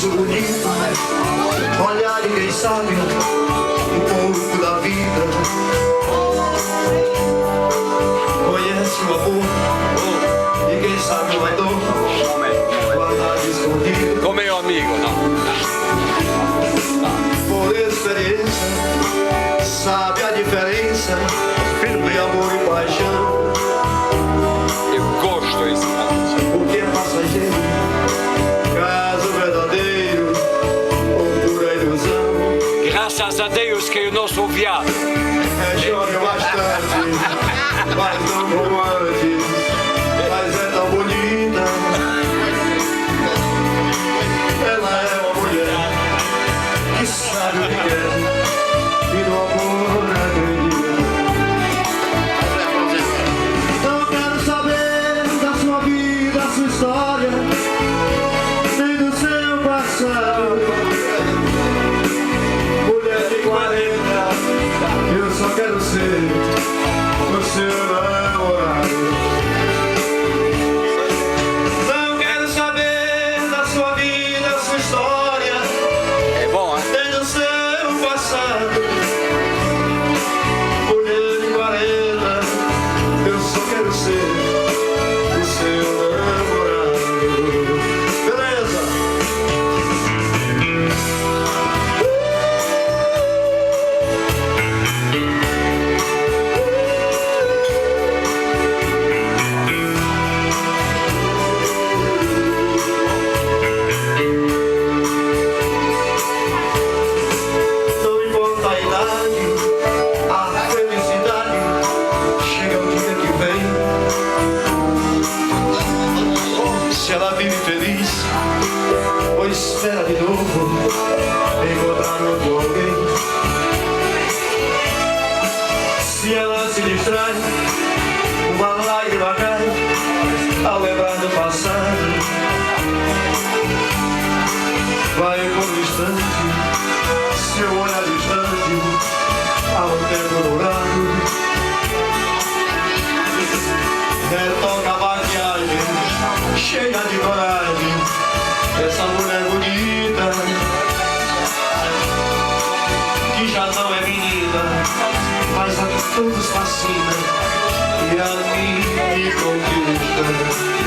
sorriso bonito, olhar e quem sabe um pouco da vida. Conhece o amor e quem sabe uma dor guardada escondida. Come meu amigo, não. Por experiência, sabe a diferença entre amor e paixão. Eu gosto disso. O que é passageiro, caso verdadeiro ou pura ilusão. Graças a Deus que eu não sou viado. Chove bastante, mas não como antes. Mas é tão bonita. Ela é uma mulher que sabe o que quer e no amor acredita. Não quero saber da sua vida, da sua história, nem do seu passado. Mulher de 40, eu só quero ser o seu namorado. Não quero saber da sua vida, da sua história, É bom, hein? nem do seu passado. Mulher de 40, eu só quero ser o seu namorado. Beleza? Não importa a idade, a felicidade chega o dia que vem. Se ela vive feliz, ou espera de novo encontrar outro alguém. Se ela se distrai, uma lágrima cai ao lembrar do passado. Vai como instante, seu olhar distante ao tempo dourado. Retoca a maquiagem cheia de coragem, essa mulher bonita que já não é menina, mas a que todos fascina e a mim me conquista.